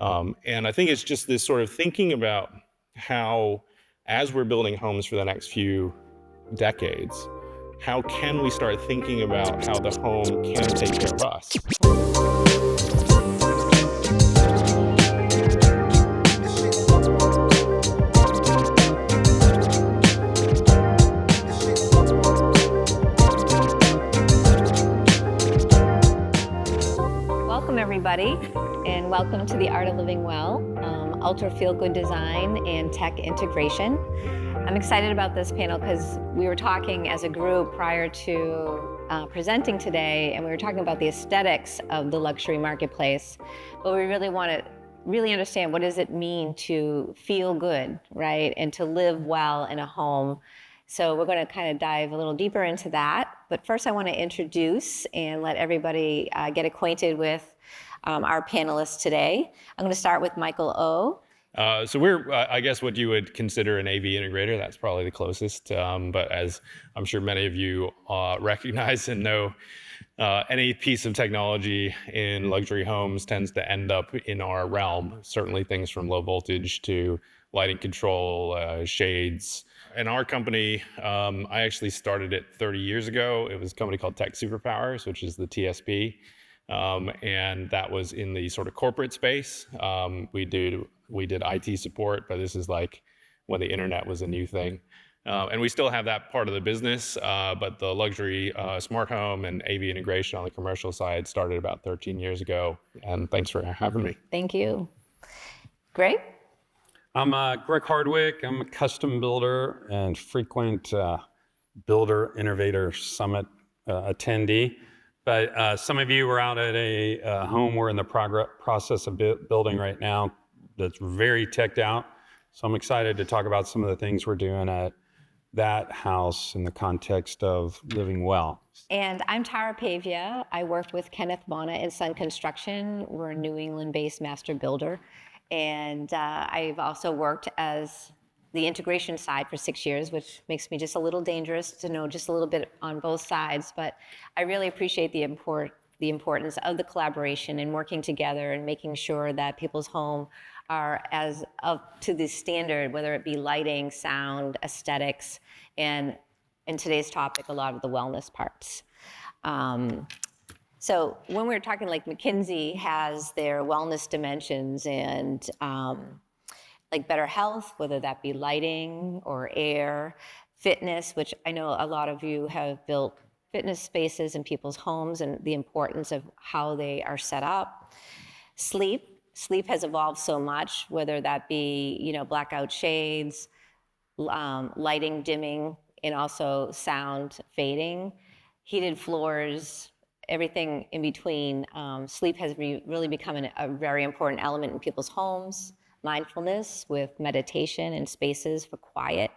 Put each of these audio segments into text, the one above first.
And I think it's just this sort of thinking about how, as we're building homes for the next few decades, how can we start thinking about how the home can take care of us? Welcome everybody, and welcome to the Art of Living Well, Ultra Feel Good Design and Tech Integration. I'm excited about this panel because we were talking as a group prior to presenting today, and we were talking about the aesthetics of the luxury marketplace, but we really want to understand what does it mean to feel good, right, and to live well in a home. So we're going to kind of dive a little deeper into that. But first I want to introduce and let everybody get acquainted with our panelists today. I'm going to start with Michael O. So we're, I guess, what you would consider an AV integrator. That's probably the closest. But as I'm sure many of you recognize and know, any piece of technology in luxury homes tends to end up in our realm. Certainly things from low voltage to lighting control, shades. In our company, I actually started it 30 years ago. It was a company called Tech Superpowers, which is the TSP. And that was in the sort of corporate space. We did IT support, but this is like when the internet was a new thing. And we still have that part of the business, but the luxury smart home and AV integration on the commercial side started about 13 years ago. And thanks for having me. Thank you. Greg? I'm Greg Hardwick. I'm a custom builder and frequent Builder Innovator Summit attendee. But some of you are out at a home we're in the process of building right now that's very teched out. So I'm excited to talk about some of the things we're doing at that house in the context of living well. And I'm Tara Pavia. I worked with Kenneth, Vona, and Son Construction. We're a New England-based master builder. And I've also worked as the integration side for 6 years, which makes me just a little dangerous to know just a little bit on both sides. But I really appreciate the importance of the collaboration and working together and making sure that people's home are as up to the standard, whether it be lighting, sound, aesthetics, and in today's topic, a lot of the wellness parts. So when we were talking, like McKinsey has their wellness dimensions and like better health, whether that be lighting or air, fitness, which I know a lot of you have built fitness spaces in people's homes and the importance of how they are set up. Sleep has evolved so much, whether that be, blackout shades, lighting dimming, and also sound fading, heated floors, everything in between. Sleep has really become a very important element in people's homes. Mindfulness with meditation and spaces for quiet,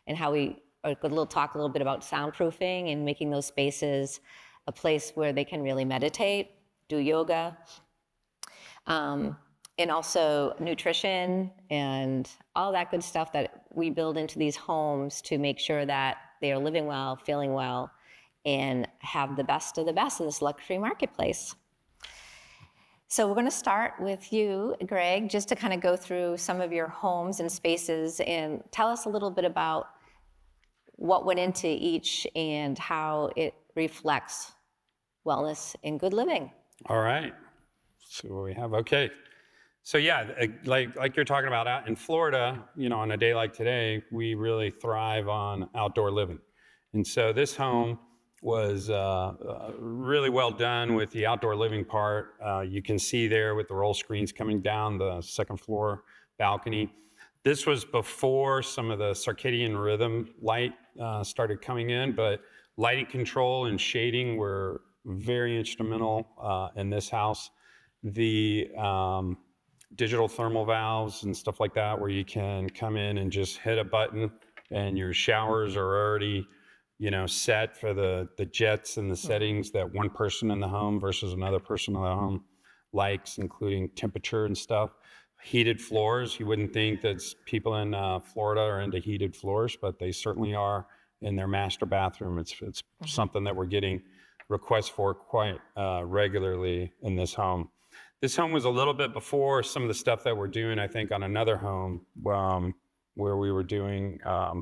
and how we talk a little bit about soundproofing and making those spaces a place where they can really meditate, do yoga, and also nutrition and all that good stuff that we build into these homes to make sure that they are living well, feeling well, and have the best of the best in this luxury marketplace. So we're going to start with you, Greg, just to kind of go through some of your homes and spaces and tell us a little bit about what went into each and how it reflects wellness and good living. All right. So what we have, okay. So yeah, like you're talking about out in Florida, on a day like today, we really thrive on outdoor living. And so this home was really well done with the outdoor living part. You can see there with the roll screens coming down the second floor balcony. This was before some of the circadian rhythm light started coming in, but lighting control and shading were very instrumental in this house. The digital thermal valves and stuff like that, where you can come in and just hit a button and your showers are already set for the jets and the settings that one person in the home versus another person in the home likes, including temperature and stuff. Heated floors, you wouldn't think that people in Florida are into heated floors, but they certainly are in their master bathroom. It's something that we're getting requests for quite regularly in this home. This home was a little bit before some of the stuff that we're doing, I think, on another home where we were doing, yeah,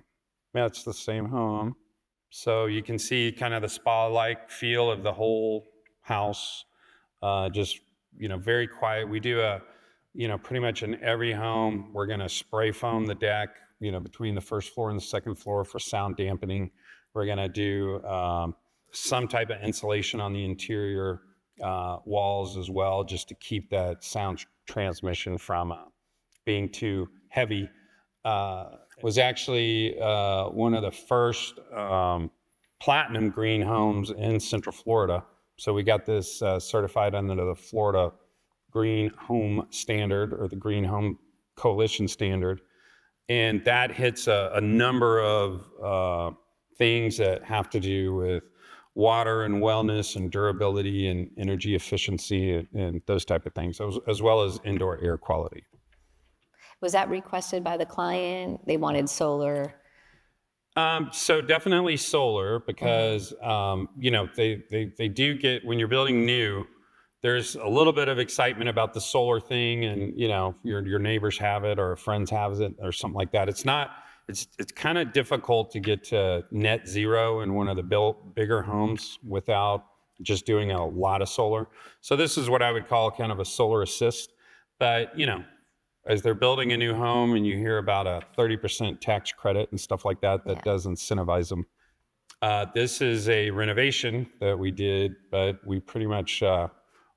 it's the same home. So you can see kind of the spa-like feel of the whole house, just, very quiet. We do pretty much in every home, we're gonna spray foam the deck, between the first floor and the second floor for sound dampening. We're gonna do some type of insulation on the interior walls as well, just to keep that sound transmission from being too heavy. Was actually one of the first platinum green homes in Central Florida. So we got this certified under the Florida Green Home Standard, or the Green Home Coalition Standard. And that hits a number of things that have to do with water and wellness and durability and energy efficiency and those type of things, as well as indoor air quality. Was that requested by the client? They wanted solar? So definitely solar, because they do get, when you're building new, there's a little bit of excitement about the solar thing, and your neighbors have it or friends have it or something like that. It's kind of difficult to get to net zero in one of the bigger homes without just doing a lot of solar. So this is what I would call kind of a solar assist. But as they're building a new home and you hear about a 30% tax credit and stuff like that, that does incentivize them. This is a renovation that we did, but we pretty much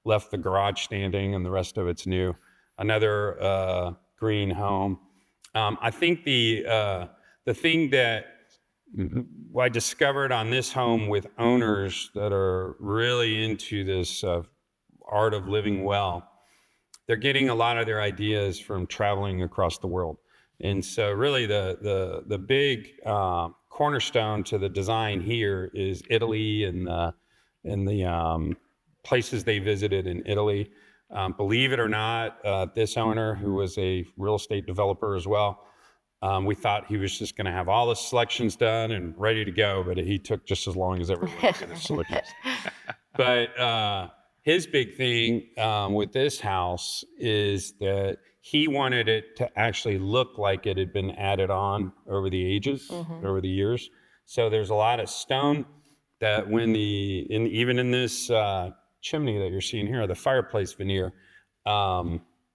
left the garage standing and the rest of it's new. Another green home. I think the thing that I discovered on this home with owners that are really into this art of living well, they're getting a lot of their ideas from traveling across the world. And so really the big cornerstone to the design here is Italy and the places they visited in Italy. Believe it or not, this owner, who was a real estate developer as well, we thought he was just going to have all the selections done and ready to go, but he took just as long as everyone else in his selections. But his big thing with this house is that he wanted it to actually look like it had been added on over the ages, over the years. So there's a lot of stone that even in this chimney that you're seeing here, the fireplace veneer,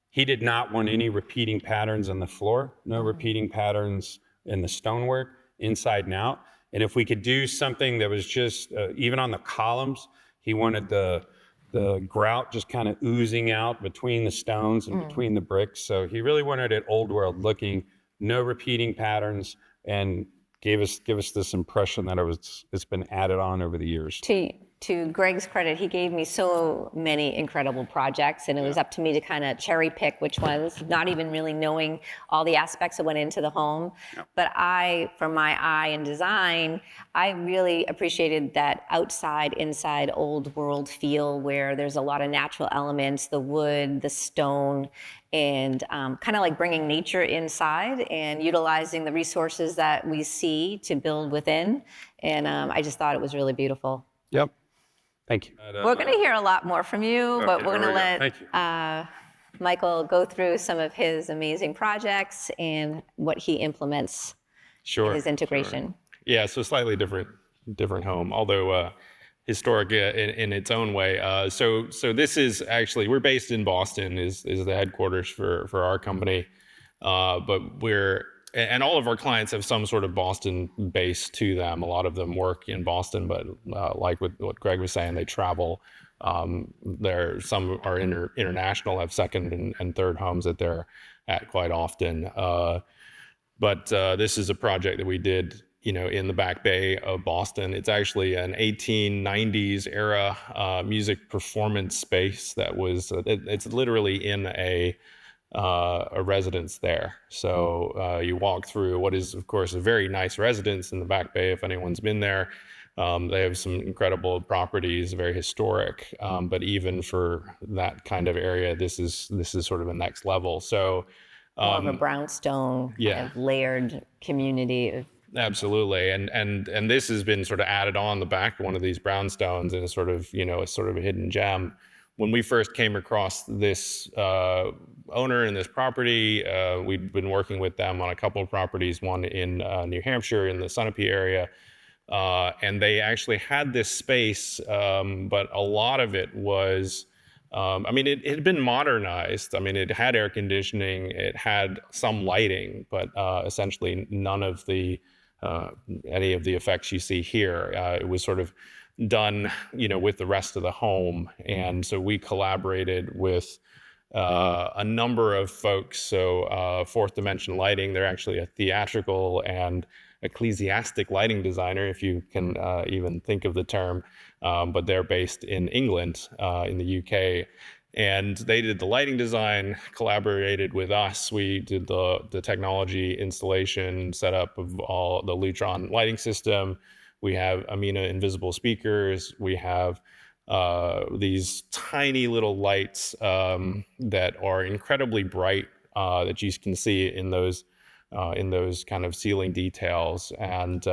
he did not want any repeating patterns on the floor, no repeating patterns in the stonework, inside and out. And if we could do something that was just, even on the columns, he wanted the grout just kind of oozing out between the stones and between the bricks. So he really wanted it old world looking, no repeating patterns, and give us this impression that it's been added on over the years. To Greg's credit, he gave me so many incredible projects, and it was up to me to kind of cherry pick which ones, not even really knowing all the aspects that went into the home. But from my eye and design, I really appreciated that outside, inside, old world feel where there's a lot of natural elements, the wood, the stone, and kind of like bringing nature inside and utilizing the resources that we see to build within. And I just thought it was really beautiful. Yep. Thank you. We're going to hear a lot more from you, but we're going to let Michael go through some of his amazing projects and what he implements in his integration. Sure. Yeah, so slightly different home, although historic in its own way. So this is actually, we're based in Boston, is the headquarters for our company, but and all of our clients have some sort of Boston base to them. A lot of them work in Boston, but like with what Greg was saying, they travel. Some are international, have second and third homes that they're at quite often. But this is a project that we did, in the Back Bay of Boston. It's actually an 1890s era music performance space that was. It's literally in a residence there. So you walk through what is, of course, a very nice residence in the Back Bay. If anyone's been there, they have some incredible properties, very historic. But even for that kind of area, this is sort of a next level. So more of a brownstone kind of layered community. Absolutely, and this has been sort of added on the back of one of these brownstones, and it's sort of a hidden gem when we first came across this owner in this property, we'd been working with them on a couple of properties, one in New Hampshire in the Sunapee area. And they actually had this space, but a lot of it was, it had been modernized. I mean, it had air conditioning, it had some lighting, but essentially none of the, any of the effects you see here. It was sort of done, with the rest of the home. And so we collaborated with a number of folks. So Fourth Dimension Lighting, they're actually a theatrical and ecclesiastic lighting designer, if you can even think of the term, but they're based in England, in the UK. And they did the lighting design, collaborated with us. We did the technology installation, setup of all the Lutron lighting system. We have Amina invisible speakers. We have these tiny little lights that are incredibly bright that you can see in those kind of ceiling details, and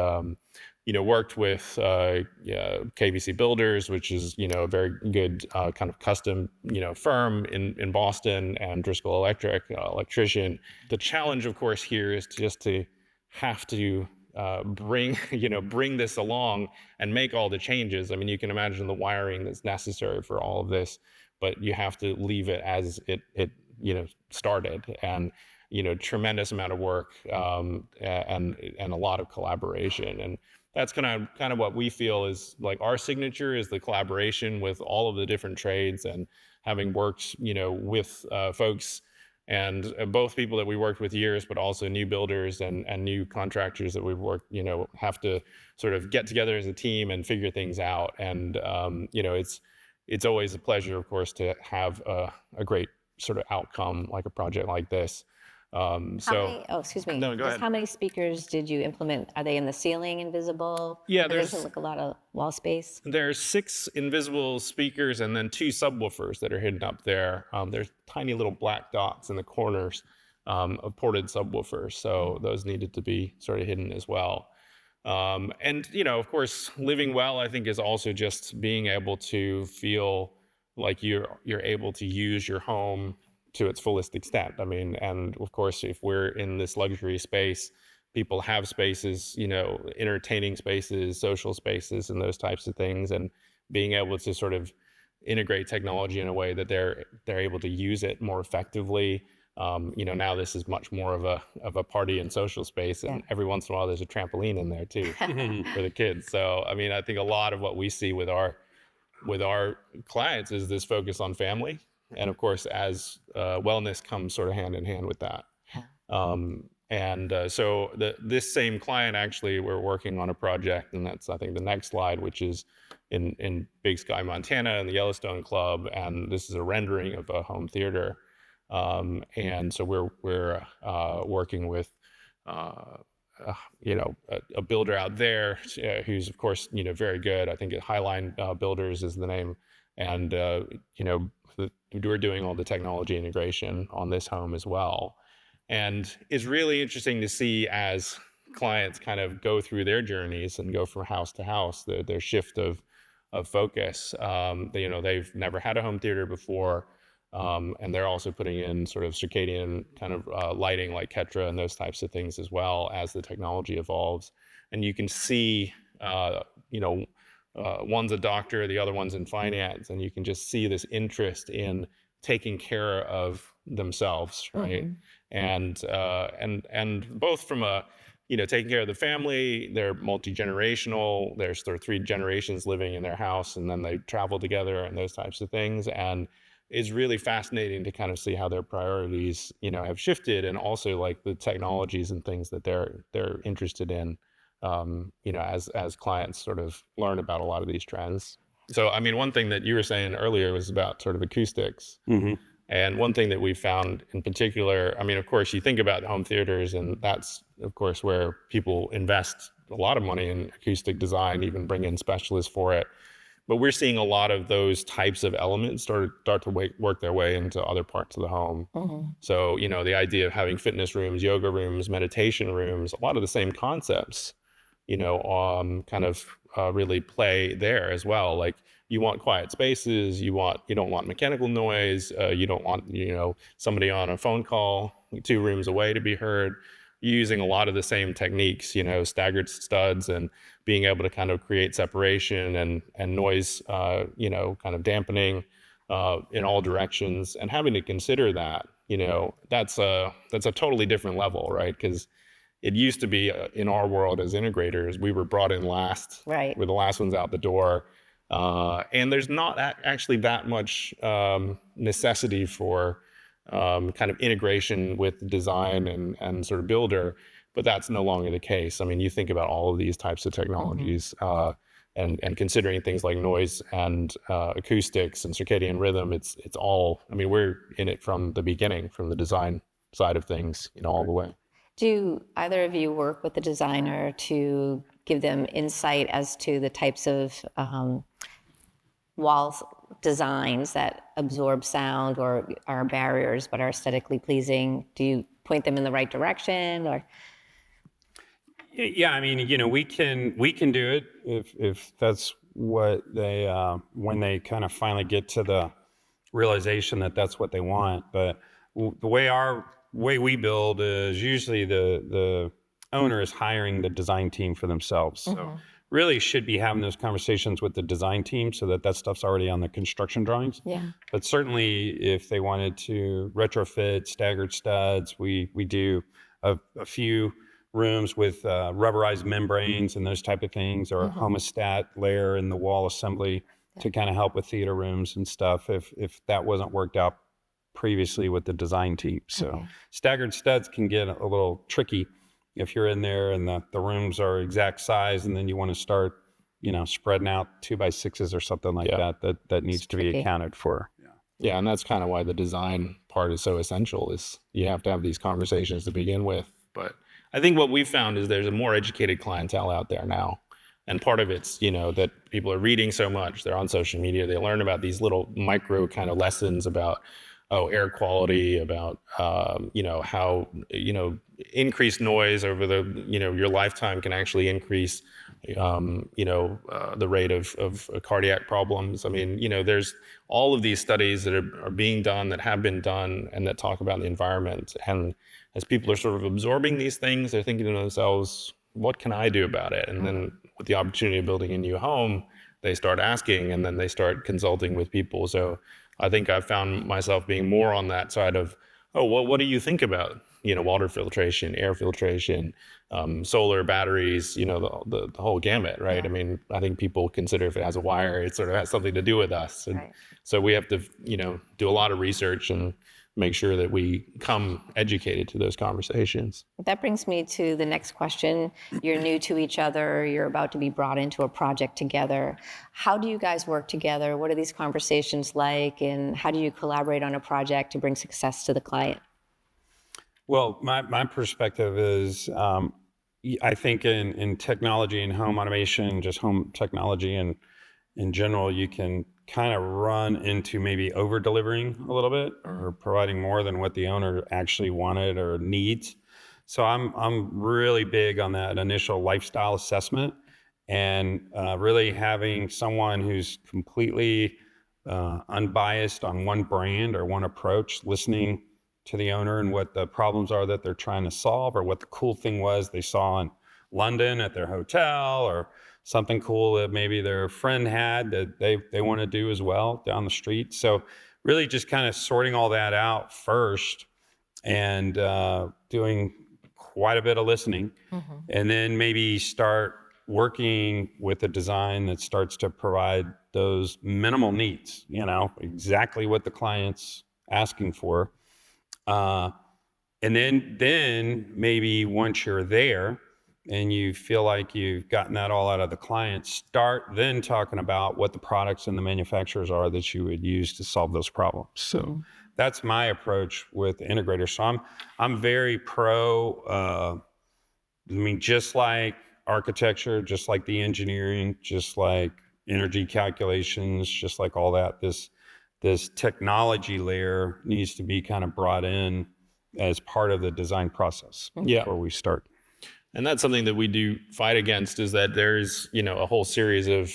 worked with KVC Builders, which is a very good kind of custom firm in Boston, and Driscoll Electric electrician. The challenge, of course, here is just to have to bring this along and make all the changes. I mean, you can imagine the wiring that's necessary for all of this, but you have to leave it as it started, and tremendous amount of work, and a lot of collaboration. And that's kind of what we feel is like our signature, is the collaboration with all of the different trades, and having worked with folks, and both people that we worked with years, but also new builders and new contractors that we've worked, have to sort of get together as a team and figure things out. And it's always a pleasure, of course, to have a great sort of outcome like a project like this. Excuse me. No, go ahead. How many speakers did you implement? Are they in the ceiling, invisible? Yeah, there's like a lot of wall space. There's 6 invisible speakers and then 2 subwoofers that are hidden up there. There's tiny little black dots in the corners of ported subwoofers, so those needed to be sort of hidden as well. And of course, living well, I think, is also just being able to feel like you're able to use your home to its fullest extent. I mean, and of course, if we're in this luxury space, people have spaces, entertaining spaces, social spaces, and those types of things, and being able to sort of integrate technology in a way that they're able to use it more effectively. Now this is much more of a party and social space, and every once in a while there's a trampoline in there too for the kids. So, I mean, I think a lot of what we see with our clients is this focus on family. And of course, as wellness comes sort of hand in hand with that. So this same client, actually, we're working on a project, and that's, I think, the next slide, which is in Big Sky, Montana, in the Yellowstone Club. And this is a rendering of a home theater. And so we're working with a builder out there who's, of course, very good. I think Highline Builders is the name. And, we're doing all the technology integration on this home as well. And it's really interesting to see, as clients kind of go through their journeys and go from house to house, their shift of focus. They've never had a home theater before. And they're also putting in sort of circadian kind of lighting like Ketra and those types of things as well, as the technology evolves. And you can see, one's a doctor, the other one's in finance, and you can just see this interest in taking care of themselves, right? Mm-hmm. And both from taking care of the family, they're multi-generational, there's 3 generations living in their house, and then they travel together and those types of things. And it's really fascinating to kind of see how their priorities, have shifted, and also like the technologies and things that they're interested in. As clients sort of learn about a lot of these trends. So, I mean, one thing that you were saying earlier was about sort of acoustics. Mm-hmm. And one thing that we found in particular, I mean, of course, you think about home theaters, and that's, of course, where people invest a lot of money in acoustic design, even bring in specialists for it. But we're seeing a lot of those types of elements start to work their way into other parts of the home. Mm-hmm. So, the idea of having fitness rooms, yoga rooms, meditation rooms, a lot of the same concepts, kind of really play there as well. Like you want quiet spaces, you don't want mechanical noise, you don't want, somebody on a phone call 2 rooms away to be heard. You're using a lot of the same techniques, staggered studs and being able to kind of create separation and noise, kind of dampening in all directions, and having to consider that, that's a totally different level, right? Because it used to be in our world as integrators, we were brought in last. Right. We're the last ones out the door. And there's not actually that much necessity for kind of integration with design and sort of builder, but that's no longer the case. I mean, you think about all of these types of technologies and considering things like noise and acoustics and circadian rhythm, it's all, I mean, we're in it from the beginning, from the design side of things, all the way. Do either of you work with the designer to give them insight as to the types of wall designs that absorb sound or are barriers but are aesthetically pleasing? Do you point them in the right direction, or? Yeah, I mean, we can do it if that's what they when they kind of finally get to the realization that that's what they want. But the way we build is usually the owner is hiring the design team for themselves. So really should be having those conversations with the design team so that stuff's already on the construction drawings. Yeah. But certainly if they wanted to retrofit staggered studs, we do a few rooms with rubberized membranes and those type of things, or a homostat layer in the wall assembly to kind of help with theater rooms and stuff if that wasn't worked out previously with the design team. So staggered studs can get a little tricky if you're in there and the rooms are exact size, and then you want to start, spreading out 2x6s or something like that needs to be accounted for. Yeah, and that's kind of why the design part is so essential, is you have to have these conversations to begin with. But I think what we've found is there's a more educated clientele out there now. And part of it's, that people are reading so much, they're on social media, they learn about these little micro kind of lessons about, air quality, about, how, increased noise over your lifetime can actually increase, the rate of cardiac problems. I mean, there's all of these studies that are being done, that have been done, and that talk about the environment. And as people are sort of absorbing these things, they're thinking to themselves, what can I do about it? And then with the opportunity of building a new home, they start asking, and then they start consulting with people. So I think I've found myself being more on that side of, what do you think about, water filtration, air filtration, solar batteries, the whole gamut, right? I mean, I think people consider if it has a wire, it sort of has something to do with us. And so we have to, do a lot of research and make sure that we come educated to those conversations. That brings me to the next question. You're new to each other. You're about to be brought into a project together. How do you guys work together? What are these conversations like? And how do you collaborate on a project to bring success to the client? Well, my perspective is, I think in technology and home automation, just home technology and in general, you can kind of run into maybe over delivering a little bit or providing more than what the owner actually wanted or needs. So I'm really big on that initial lifestyle assessment, and really having someone who's completely unbiased on one brand or one approach, listening to the owner and what the problems are that they're trying to solve, or what the cool thing was they saw in London at their hotel, or something cool that maybe their friend had that they want to do as well down the street. So really just kind of sorting all that out first, and doing quite a bit of listening, and then maybe start working with a design that starts to provide those minimal needs, exactly what the client's asking for. And then maybe once you're there and you feel like you've gotten that all out of the client, start then talking about what the products and the manufacturers are that you would use to solve those problems. So that's my approach with integrators. So I'm very pro, just like architecture, just like the engineering, just like energy calculations, just like all that, this technology layer needs to be kind of brought in as part of the design process before we start. And that's something that we do fight against, is that there's, a whole series of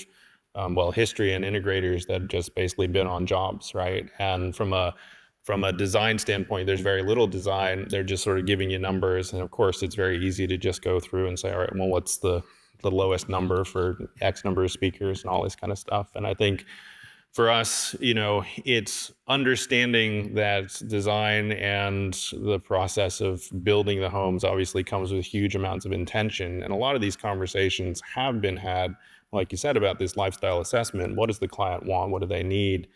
history and integrators that have just basically been on jobs, right? And from a design standpoint, there's very little design. They're just sort of giving you numbers, and of course, it's very easy to just go through and say, all right, well, what's the lowest number for X number of speakers and all this kind of stuff. And I think for us, it's understanding that design and the process of building the homes obviously comes with huge amounts of intention. And a lot of these conversations have been had, like you said, about this lifestyle assessment. What does the client want? What do they need?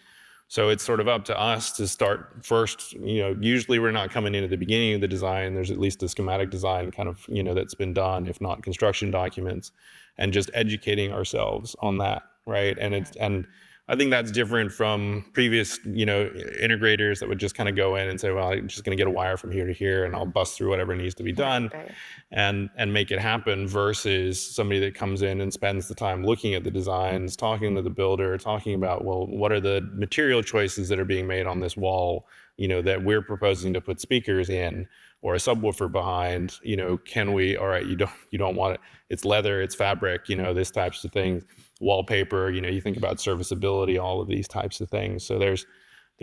So it's sort of up to us to start first. Usually we're not coming in at the beginning of the design. There's at least a schematic design kind of, that's been done, if not construction documents, and just educating ourselves on that, right? And I think that's different from previous, integrators that would just kind of go in and say, well, I'm just going to get a wire from here to here and I'll bust through whatever needs to be done, Right. and make it happen, versus somebody that comes in and spends the time looking at the designs, talking to the builder, talking about, well, what are the material choices that are being made on this wall, that we're proposing to put speakers in or a subwoofer behind, can we, all right, you don't want it, it's leather, it's fabric, this types of things. Wallpaper, you think about serviceability, all of these types of things. So there's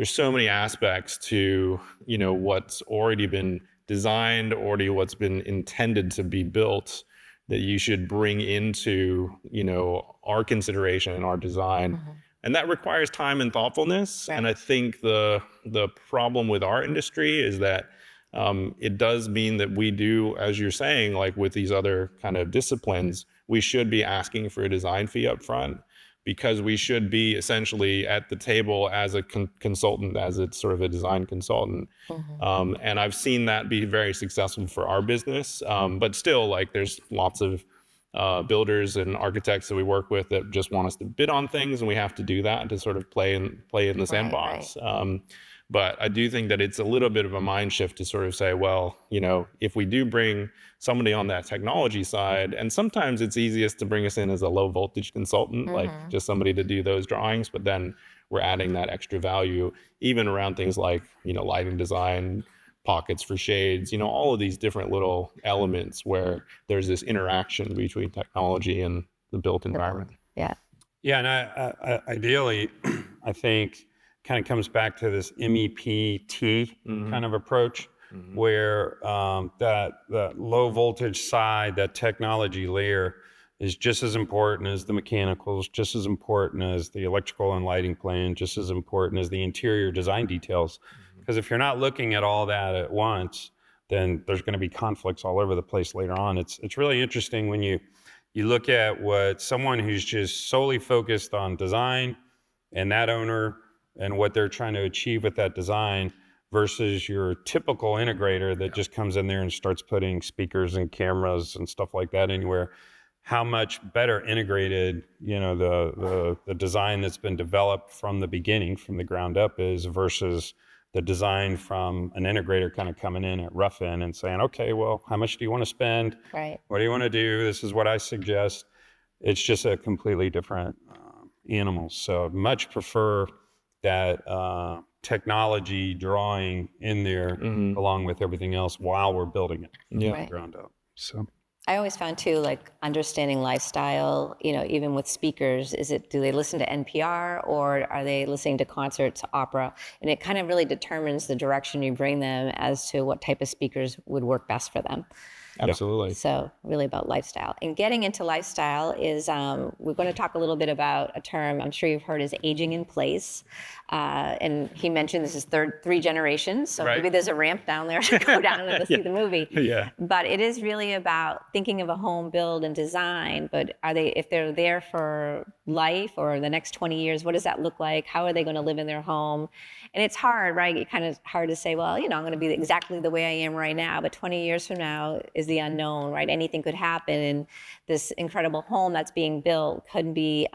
so many aspects to, what's already been designed, already what's been intended to be built, that you should bring into, our consideration and our design. Mm-hmm. And that requires time and thoughtfulness. Right. And I think the problem with our industry is that it does mean that we do, as you're saying, like with these other kind of disciplines, we should be asking for a design fee up front, because we should be essentially at the table as a consultant, as it's sort of a design consultant. Mm-hmm. And I've seen that be very successful for our business. But still, like, there's lots of builders and architects that we work with that just want us to bid on things, and we have to do that to sort of play in the sandbox. Right. But I do think that it's a little bit of a mind shift to sort of say, well, if we do bring somebody on that technology side, and sometimes it's easiest to bring us in as a low voltage consultant, mm-hmm. like just somebody to do those drawings, but then we're adding that extra value, even around things like, lighting design, pockets for shades, all of these different little elements where there's this interaction between technology and the built environment. Yeah. Yeah, and I ideally, I think, kind of comes back to this MEPT mm-hmm. kind of approach, mm-hmm. where that low voltage side, that technology layer, is just as important as the mechanicals, just as important as the electrical and lighting plan, just as important as the interior design details. Because if you're not looking at all that at once, then there's going to be conflicts all over the place later on. It's really interesting when you look at what someone who's just solely focused on design and that owner and what they're trying to achieve with that design, versus your typical integrator that just comes in there and starts putting speakers and cameras and stuff like that anywhere. How much better integrated, the design that's been developed from the beginning, from the ground up, is, versus the design from an integrator kind of coming in at rough end and saying, okay, well, how much do you want to spend? Right. What do you want to do? This is what I suggest. It's just a completely different animal. So much prefer that technology drawing in there, mm-hmm. along with everything else while we're building it from the ground up. So I always found too, like, understanding lifestyle, even with speakers, do they listen to NPR or are they listening to concerts, opera? And it kind of really determines the direction you bring them as to what type of speakers would work best for them. Absolutely. So really about lifestyle. And getting into lifestyle is, we're going to talk a little bit about a term I'm sure you've heard, is aging in place. And he mentioned this is three generations. So maybe there's a ramp down there to go down and see the movie. Yeah. But it is really about thinking of a home build and design. But if they're there for life or the next 20 years, what does that look like? How are they going to live in their home? And it's hard, right? It's kind of hard to say, well, I'm going to be exactly the way I am right now. But 20 years from now is the unknown, right? Anything could happen. And this incredible home that's being built could be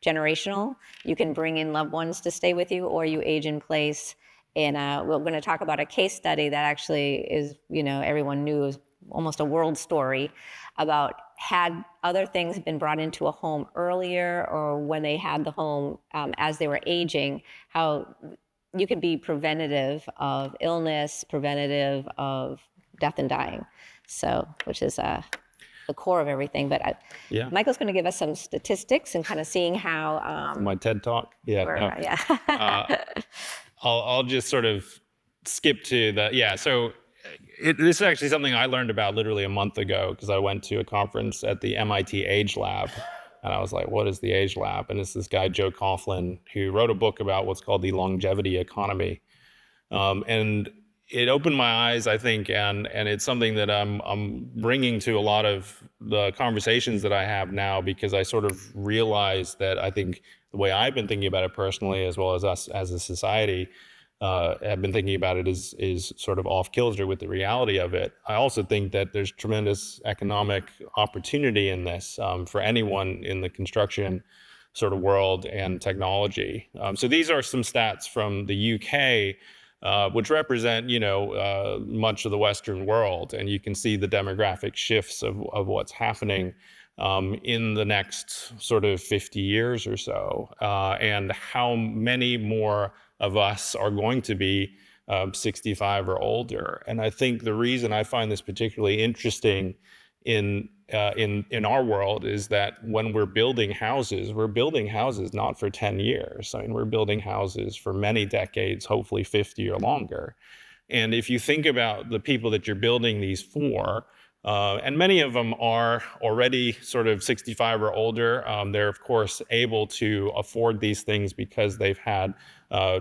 generational. You can bring in loved ones to stay with you, or you age in place. And we're going to talk about a case study that actually is, everyone knew is almost a world story about, had other things been brought into a home earlier, or when they had the home as they were aging, how you could be preventative of illness, preventative of death and dying. So, which is the core of everything. But Yeah. Michael's going to give us some statistics and kind of seeing how. My TED Talk. Yeah. Yeah. I'll just sort of skip to the, so this is actually something I learned about literally a month ago, because I went to a conference at the MIT Age Lab, and I was like, what is the Age Lab? And it's this guy, Joe Coughlin, who wrote a book about what's called the longevity economy. And it opened my eyes, I think, and it's something that I'm bringing to a lot of the conversations that I have now, because I sort of realized that I think the way I've been thinking about it personally, as well as us as a society, have been thinking about it is sort of off kilter with the reality of it. I also think that there's tremendous economic opportunity in this for anyone in the construction sort of world and technology. So these are some stats from the UK, which represent, much of the Western world. And you can see the demographic shifts of what's happening in the next sort of 50 years or so, and how many more of us are going to be 65 or older. And I think the reason I find this particularly interesting in our world is that when we're building houses not for 10 years. I mean, we're building houses for many decades, hopefully 50 or longer. And if you think about the people that you're building these for, and many of them are already sort of 65 or older, they're of course able to afford these things because they've had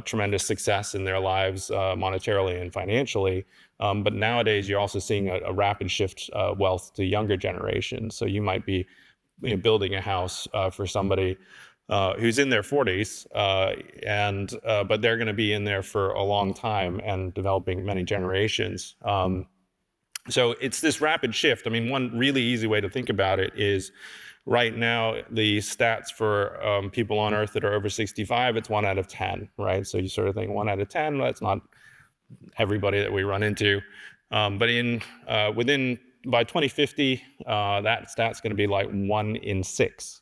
tremendous success in their lives, monetarily and financially. But nowadays, you're also seeing a rapid shift wealth to younger generations. So you might be building a house for somebody who's in their 40s, but they're going to be in there for a long time and developing many generations. So it's this rapid shift. I mean, one really easy way to think about it is right now, the stats for people on Earth that are over 65, it's 1 out of 10, right? So you sort of think 1 out of 10, that's not everybody that we run into. But by 2050, that stat's going to be like 1 in 6.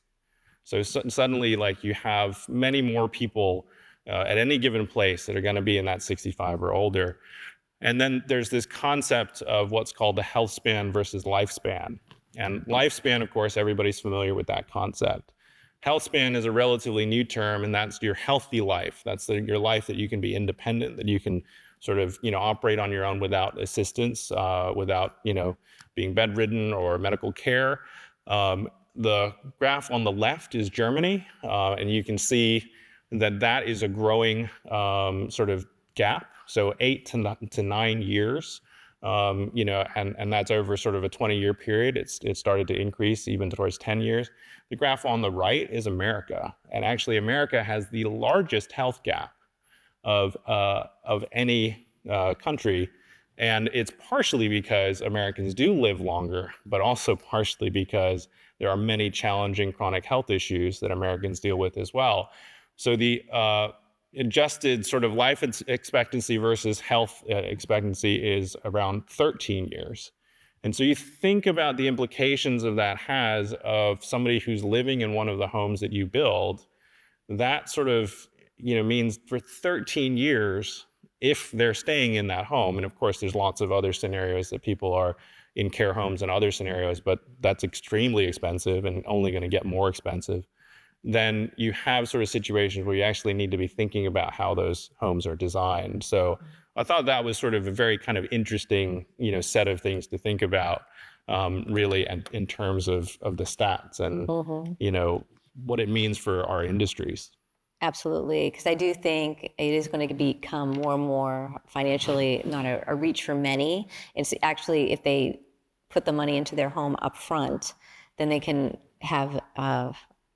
So suddenly, like, you have many more people at any given place that are going to be in that 65 or older. And then there's this concept of what's called the health span versus lifespan. And lifespan, of course, everybody's familiar with that concept. Health span is a relatively new term, and that's your healthy life. That's your life that you can be independent, that you can sort of, operate on your own without assistance, without, being bedridden or medical care. The graph on the left is Germany, and you can see that is a growing sort of gap. So 8 to 9 years, and that's over sort of a 20-year period. It started to increase even towards 10 years. The graph on the right is America, and actually America has the largest health gap of any country, and it's partially because Americans do live longer, but also partially because there are many challenging chronic health issues that Americans deal with as well. So the adjusted sort of life expectancy versus health expectancy is around 13 years. And so you think about the implications of that has of somebody who's living in one of the homes that you build. That sort of means for 13 years, if they're staying in that home, and of course there's lots of other scenarios that people are in care homes and other scenarios, but that's extremely expensive and only going to get more expensive. Then you have sort of situations where you actually need to be thinking about how those homes are designed. So I thought that was sort of a very kind of interesting, set of things to think about, really, and in terms of the stats and, what it means for our industries. Absolutely, because I do think it is going to become more and more financially not a reach for many. It's actually, if they put the money into their home up front, then they can have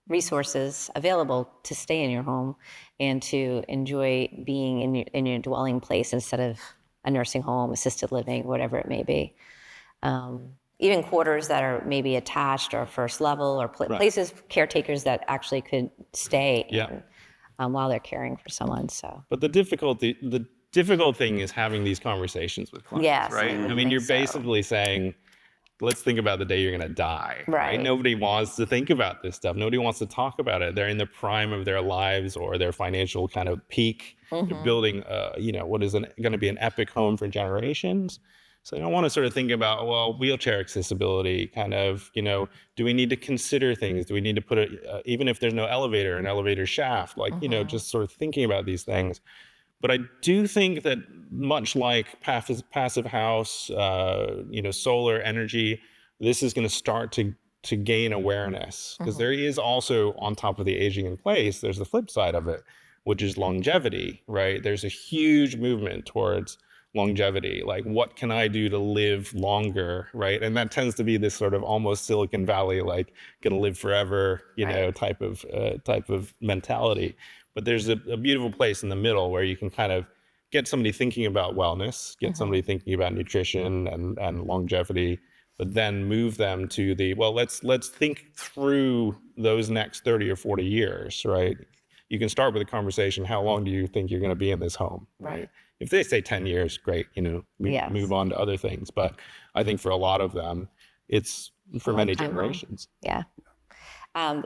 resources available to stay in your home and to enjoy being in your dwelling place instead of a nursing home, assisted living, whatever it may be. Even quarters that are maybe attached or first level, or places, caretakers that actually could stay in, while they're caring for someone. So, but the difficult thing is having these conversations with clients, right? I mean, you're basically saying, let's think about the day you're going to die. Right? Nobody wants to think about this stuff. Nobody wants to talk about it. They're in the prime of their lives or their financial kind of peak. They're building, what is going to be an epic home for generations. So I want to sort of think about, well, wheelchair accessibility, kind of, do we need to consider things? Do we need to put it, even if there's no elevator, an elevator shaft, like, just sort of thinking about these things. But I do think that much like passive house, solar energy, this is going to start to gain awareness, because there is also, on top of the aging in place, there's the flip side of it, which is longevity, right? There's a huge movement towards longevity. Like, what can I do to live longer, right? And that tends to be this sort of almost Silicon Valley, like, gonna live forever, type of mentality. But there's a beautiful place in the middle where you can kind of get somebody thinking about wellness, get somebody thinking about nutrition and longevity, but then move them to the, well, let's think through those next 30 or 40 years, right? You can start with a conversation, how long do you think you're going to be in this home, right? If they say 10 years, great, move on to other things. But I think for a lot of them, it's for many generations. Yeah.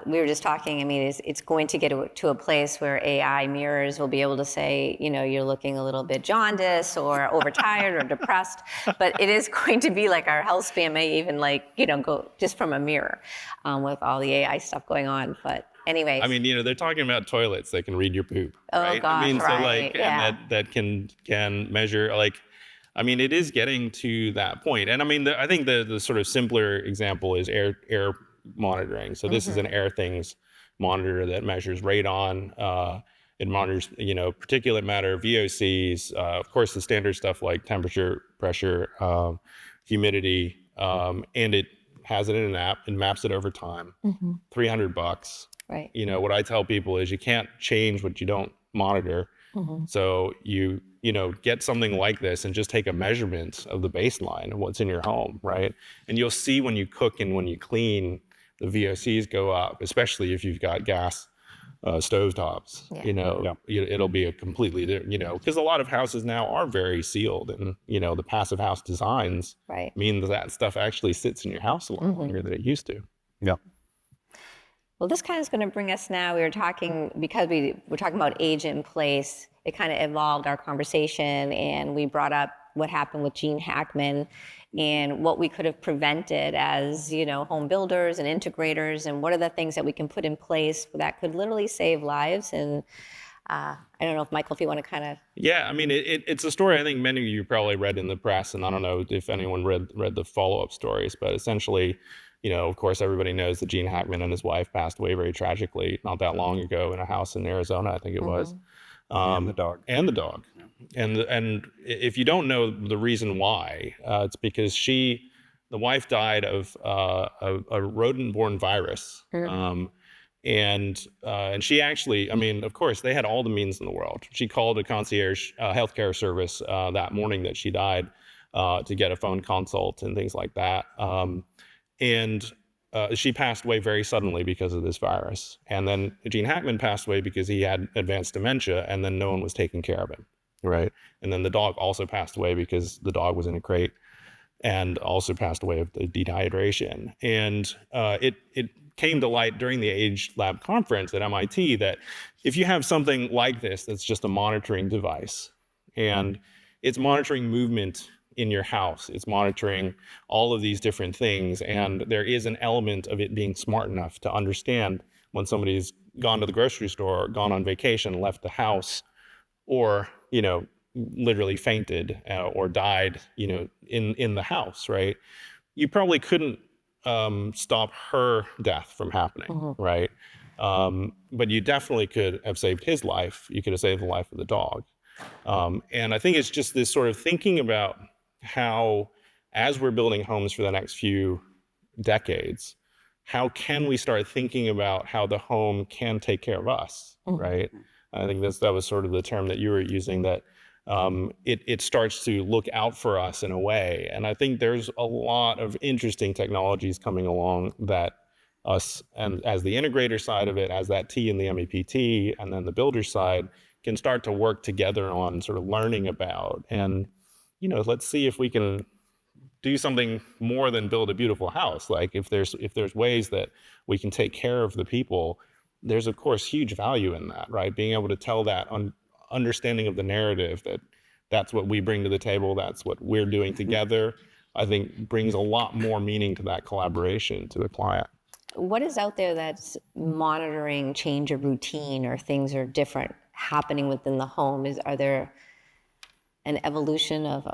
We were just talking, I mean, it's going to get to a place where AI mirrors will be able to say, you're looking a little bit jaundiced or overtired or depressed, but it is going to be like our health span may even go just from a mirror with all the AI stuff going on. But anyways. I mean, they're talking about toilets that can read your poop, right? Oh, gosh, I mean, right. so like, and that can measure, like, I mean, it is getting to that point. And I mean, I think the sort of simpler example is air monitoring. So this is an AirThings monitor that measures radon. It monitors, particulate matter, VOCs, of course, the standard stuff like temperature, pressure, humidity, and it has it in an app and maps it over time. $300. Right. What I tell people is you can't change what you don't monitor. So you get something like this and just take a measurement of the baseline of what's in your home, right? And you'll see when you cook and when you clean, the VOCs go up, especially if you've got gas stovetops. It'll be a completely, because a lot of houses now are very sealed, and the passive house designs mean that stuff actually sits in your house a lot longer than it used to. Yeah. Well, this kind of is going to bring us now. We were talking, because we were talking about age in place, it kind of evolved our conversation, and we brought up what happened with Gene Hackman and what we could have prevented as, home builders and integrators, and what are the things that we can put in place that could literally save lives. And I don't know if, Michael, if you want to kind of... Yeah, I mean, it's a story I think many of you probably read in the press, and I don't know if anyone read the follow-up stories, but essentially, of course, everybody knows that Gene Hackman and his wife passed away very tragically not that long ago in a house in Arizona, I think it was. And the dog. And if you don't know the reason why, it's because the wife died of a rodent-borne virus. And she actually, I mean, of course, they had all the means in the world. She called a concierge healthcare service that morning that she died to get a phone consult and things like that. And she passed away very suddenly because of this virus. And then Gene Hackman passed away because he had advanced dementia, and then no one was taking care of him, right? And then the dog also passed away because the dog was in a crate and also passed away of the dehydration. And it came to light during the Age Lab conference at MIT that if you have something like this that's just a monitoring device, and it's monitoring movement in your house, it's monitoring all of these different things, and there is an element of it being smart enough to understand when somebody's gone to the grocery store, gone on vacation, left the house, or literally fainted or died in the house, right? You probably couldn't stop her death from happening, right? But you definitely could have saved his life. You could have saved the life of the dog. And I think it's just this sort of thinking about how, as we're building homes for the next few decades, how can we start thinking about how the home can take care of us, right? I think that was sort of the term that you were using, that it starts to look out for us in a way. And I think there's a lot of interesting technologies coming along that us, and as the integrator side of it, as that T in the MEPT, and then the builder side, can start to work together on sort of learning about. And let's see if we can do something more than build a beautiful house. Like, if there's ways that we can take care of the people, there's of course huge value in that, right? Being able to tell that understanding of the narrative that that's what we bring to the table, that's what we're doing together, I think brings a lot more meaning to that collaboration to the client. What is out there that's monitoring change of routine or things are different happening within the home? Are there an evolution of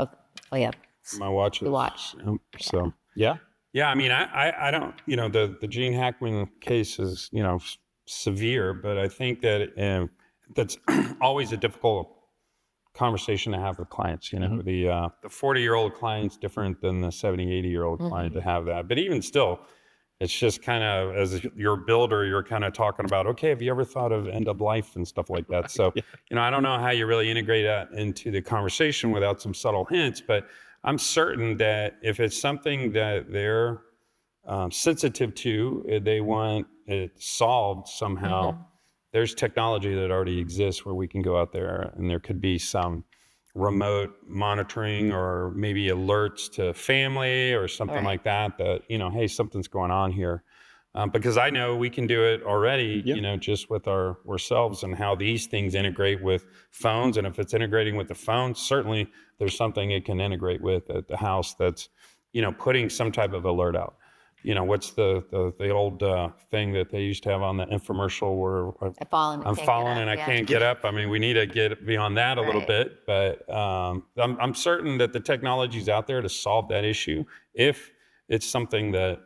oh yeah, My watch. the watch. So Yeah. yeah, I mean, I don't, the Gene Hackman case is, severe, but I think that that's always a difficult conversation to have with clients. The 40-year-old client's different than the 70, 80-year-old client to have that. But even still, it's just kind of, as your builder, you're kind of talking about, okay, have you ever thought of end of life and stuff like that? So, I don't know how you really integrate that into the conversation without some subtle hints, but I'm certain that if it's something that they're sensitive to, they want it solved somehow, there's technology that already exists where we can go out there and there could be some remote monitoring or maybe alerts to family or something like that, hey, something's going on here. Because I know we can do it already, just with ourselves and how these things integrate with phones. And if it's integrating with the phone, certainly there's something it can integrate with at the house that's, putting some type of alert out. What's the old thing that they used to have on the infomercial where I'm falling and I can't get up. I mean, we need to get beyond that a little bit, but I'm certain that the technology's out there to solve that issue if it's something that,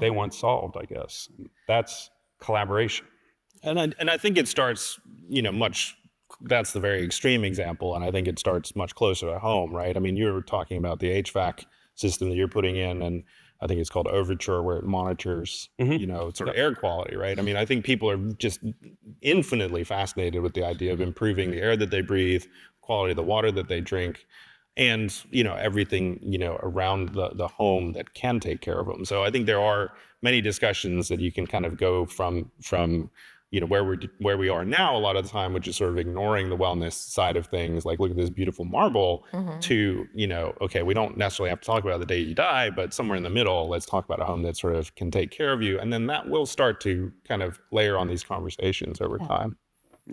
they want solved, I guess. That's collaboration. And I think it starts, that's the very extreme example. And I think it starts much closer to home, right? I mean, you were talking about the HVAC system that you're putting in, and I think it's called Overture, where it monitors, sort of air quality, right? I mean, I think people are just infinitely fascinated with the idea of improving the air that they breathe, quality of the water that they drink, and, everything, around the home that can take care of them. So I think there are many discussions that you can kind of go from where we are now a lot of the time, which is sort of ignoring the wellness side of things, like look at this beautiful marble, to, okay, we don't necessarily have to talk about the day you die, but somewhere in the middle, let's talk about a home that sort of can take care of you. And then that will start to kind of layer on these conversations over time.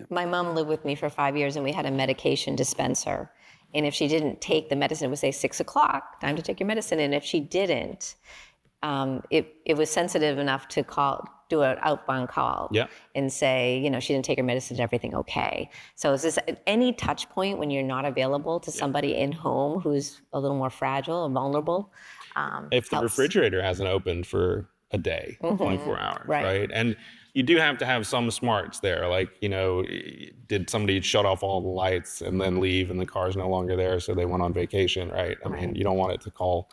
My mom lived with me for 5 years and we had a medication dispenser. And if she didn't take the medicine, it would say 6 o'clock, time to take your medicine. And if she didn't, it was sensitive enough to do an outbound call and say, she didn't take her medicine, is everything okay? So is this any touch point when you're not available to somebody in home who's a little more fragile or vulnerable? If the refrigerator hasn't opened for a day, 24 hours, right? And you do have to have some smarts there. Like, did somebody shut off all the lights and then leave and the car's no longer there, so they went on vacation, right? I mean, you don't want it to call,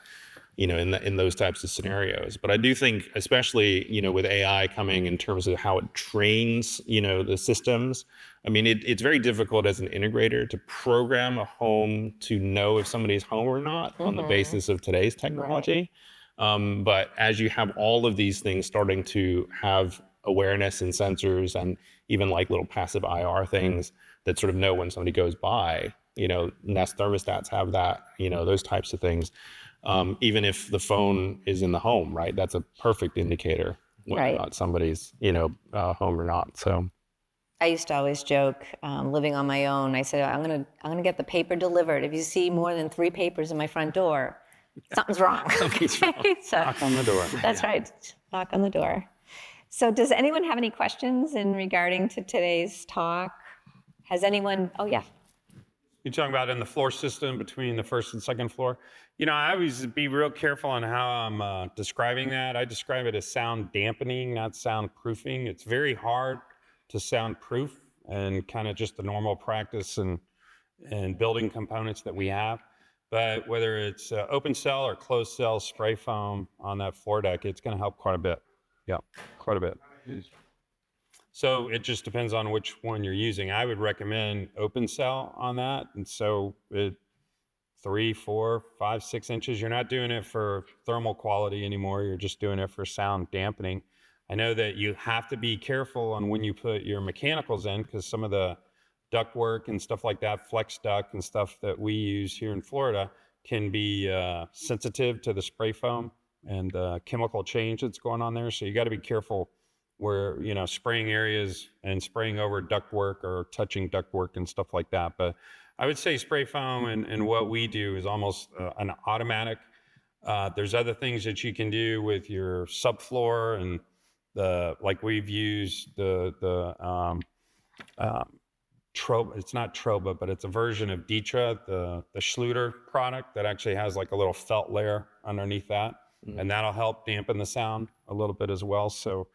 in those types of scenarios. But I do think, especially, with AI coming in terms of how it trains, the systems, I mean, it's very difficult as an integrator to program a home to know if somebody's home or not on the basis of today's technology. But as you have all of these things starting to have awareness and sensors and even like little passive IR things that sort of know when somebody goes by, Nest thermostats have that, those types of things. Even if the phone is in the home, right? That's a perfect indicator whether or not somebody's, home or not. So I used to always joke, living on my own, I said, I'm gonna get the paper delivered. If you see more than 3 papers in my front door, something's wrong. So, knock on the door. That's right, knock on the door. So does anyone have any questions in regarding to today's talk? Has anyone, oh yeah. You're talking about in the floor system between the first and second floor? I always be real careful on how I'm describing that. I describe it as sound dampening, not sound proofing. It's very hard to soundproof and kind of just the normal practice and building components that we have. But whether it's open cell or closed cell spray foam on that floor deck, it's going to help quite a bit. Yeah, quite a bit. So it just depends on which one you're using. I would recommend open cell on that. And so 3, 4, 5, 6 inches. You're not doing it for thermal quality anymore. You're just doing it for sound dampening. I know that you have to be careful on when you put your mechanicals in, because some of the duct work and stuff like that, flex duct and stuff that we use here in Florida can be sensitive to the spray foam and the chemical change that's going on there. So you got to be careful where, spraying areas and spraying over duct work or touching duct work and stuff like that. But I would say spray foam and what we do is almost an automatic. There's other things that you can do with your subfloor and like we've used Troba. It's not Troba, but it's a version of Ditra, the Schluter product that actually has like a little felt layer underneath that. And that'll help dampen the sound a little bit as well. So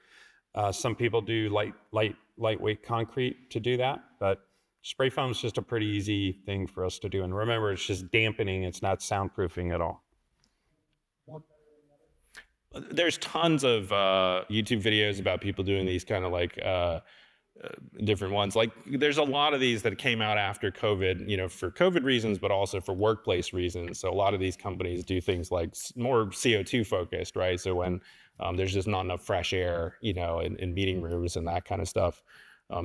some people do lightweight concrete to do that, but spray foam is just a pretty easy thing for us to do. And remember, it's just dampening. It's not soundproofing at all. There's tons of YouTube videos about people doing these kind of like different ones. Like there's a lot of these that came out after COVID, you know, for COVID reasons, but also for workplace reasons. So a lot of these companies do things like more CO2 focused, right? So when there's just not enough fresh air, you know, in meeting rooms and that kind of stuff.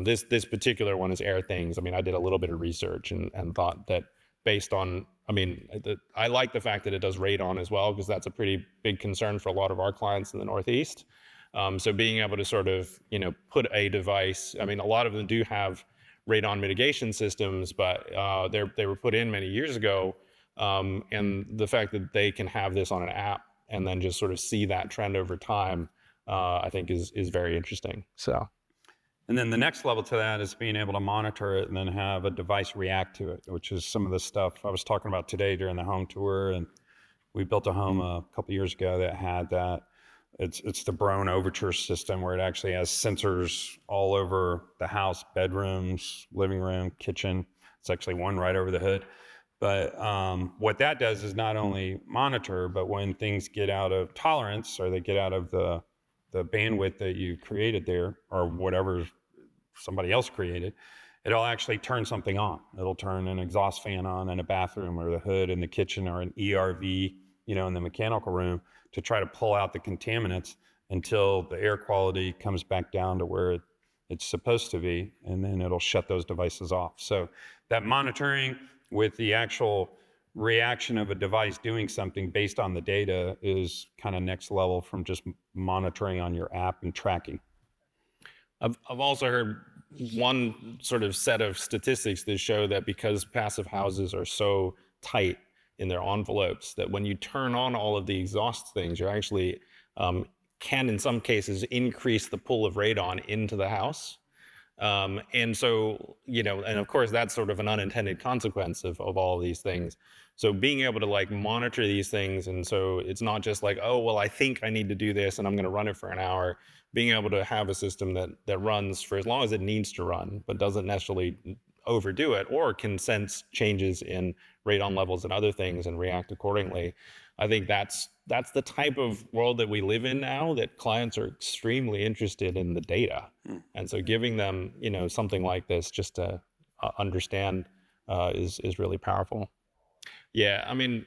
This particular one is Air Things. I mean, I did a little bit of research and thought that based on, I mean, I like the fact that it does radon as well, because that's a pretty big concern for a lot of our clients in the Northeast. So being able to sort of, you know, put a device, I mean, a lot of them do have radon mitigation systems, but they were put in many years ago. And the fact that they can have this on an app and then just sort of see that trend over time, I think is very interesting. So. And then the next level to that is being able to monitor it and then have a device react to it, which is some of the stuff I was talking about today during the home tour. And we built a home a couple years ago that had that. It's the Brown Overture system, where it actually has sensors all over the house, bedrooms, living room, kitchen. It's actually one right over the hood. But what that does is not only monitor, but when things get out of tolerance or they get out of the bandwidth that you created there, or whatever somebody else created, it'll actually turn something on. It'll turn an exhaust fan on in a bathroom, or the hood in the kitchen, or an ERV, you know, in the mechanical room, to try to pull out the contaminants until the air quality comes back down to where it's supposed to be, and then it'll shut those devices off. So that monitoring with the actual reaction of a device doing something based on the data is kind of next level from just monitoring on your app and tracking. I've also heard one sort of set of statistics that show that because passive houses are so tight in their envelopes, that when you turn on all of the exhaust things, you actually can in some cases increase the pull of radon into the house. And so, you know, and of course that's sort of an unintended consequence of all of these things. So being able to like monitor these things, and so it's not just like, oh, well, I think I need to do this and I'm going to run it for an hour. Being able to have a system that runs for as long as it needs to run, but doesn't necessarily overdo it, or can sense changes in radon levels and other things and react accordingly. I think that's the type of world that we live in now, that clients are extremely interested in the data. And so giving them, you know, something like this just to understand is really powerful. Yeah, I mean,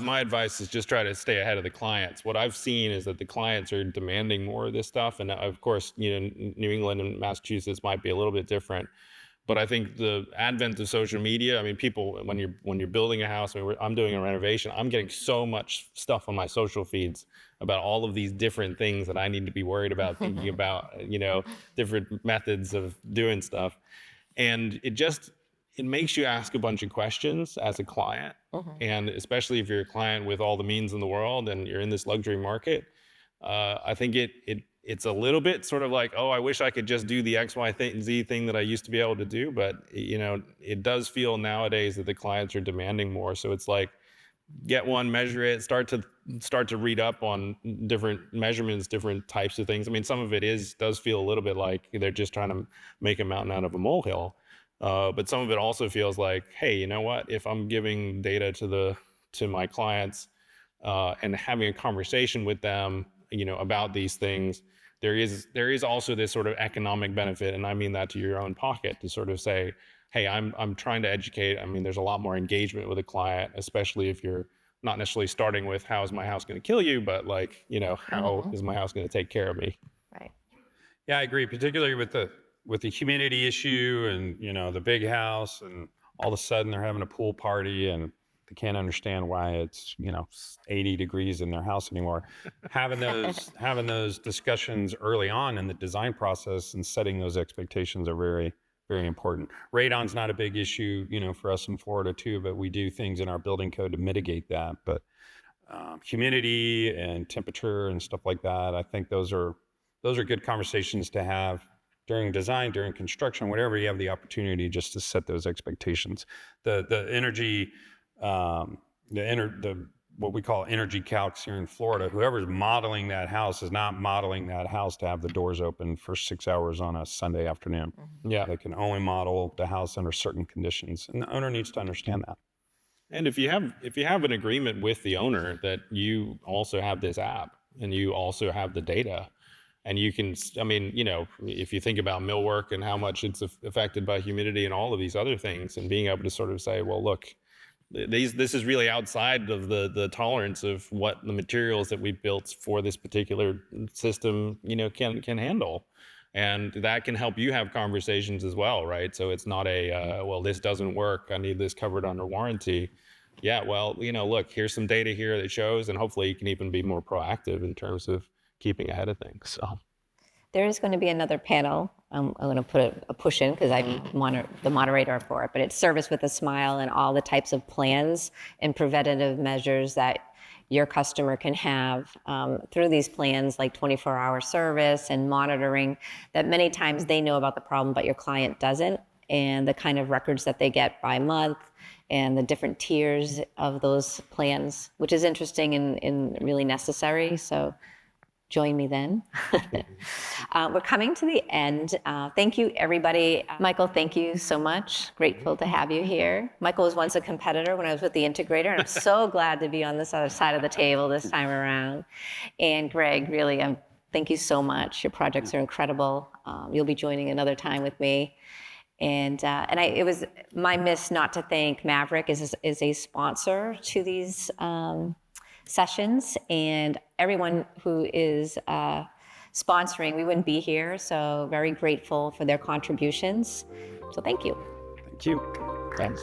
my advice is just try to stay ahead of the clients. What I've seen is that the clients are demanding more of this stuff. And of course, you know, New England and Massachusetts might be a little bit different. But I think the advent of social media, I mean, people, when you're building a house, I mean, I'm doing a renovation, I'm getting so much stuff on my social feeds about all of these different things that I need to be worried about, thinking about, you know, different methods of doing stuff. And it makes you ask a bunch of questions as a client. And especially if you're a client with all the means in the world and you're in this luxury market, I think it's a little bit sort of like, oh, I wish I could just do the X, Y, Z thing that I used to be able to do. But, you know, it does feel nowadays that the clients are demanding more. So it's like, get one, measure it, start to read up on different measurements, different types of things. I mean, some of it does feel a little bit like they're just trying to make a mountain out of a molehill. But some of it also feels like, hey, you know what? If I'm giving data to my clients and having a conversation with them, you know, about these things, there is also this sort of economic benefit, and I mean that to your own pocket, to sort of say, hey, I'm trying to educate. I mean, there's a lot more engagement with a client, especially if you're not necessarily starting with how is my house going to kill you, but like, you know, how is my house going to take care of me? Right. Yeah, I agree, particularly with the humidity issue and, you know, the big house, and all of a sudden they're having a pool party and they can't understand why it's, you know, 80 degrees in their house anymore. having those discussions early on in the design process and setting those expectations are very, very important. Radon's not a big issue, for us in Florida too, but we do things in our building code to mitigate that. But humidity and temperature and stuff like that, I think those are good conversations to have during design, during construction, whatever you have the opportunity, just to set those expectations. The energy, what we call energy calcs here in Florida, whoever's modeling that house is not modeling that house to have the doors open for 6 hours on a Sunday afternoon. Yeah. They can only model the house under certain conditions, and the owner needs to understand that. And if you have an agreement with the owner that you also have this app and you also have the data, and you can, if you think about millwork and how much it's affected by humidity and all of these other things, and being able to sort of say, well, look, this is really outside of the tolerance of what the materials that we built for this particular system, can handle. And that can help you have conversations as well, right? So it's not well, this doesn't work, I need this covered under warranty. Yeah, well, look, here's some data here that shows, and hopefully you can even be more proactive in terms of keeping ahead of things. So There is going to be another panel. I'm going to put a push in because I'm the moderator for it, but it's Service with a Smile and all the types of plans and preventative measures that your customer can have through these plans, like 24-hour service and monitoring, that many times they know about the problem, but your client doesn't, and the kind of records that they get by month and the different tiers of those plans, which is interesting and really necessary. So join me then. We're coming to the end. Thank you, everybody. Michael, thank you so much. Grateful to have you here. Michael was once a competitor when I was with the integrator, and I'm so glad to be on this other side of the table this time around. And Greg, really, thank you so much. Your projects are incredible. You'll be joining another time with me. And it was my miss not to thank Maverick is a sponsor to these sessions, and everyone who is sponsoring, we wouldn't be here. So very grateful for their contributions. So thank you. Thank you. thanks.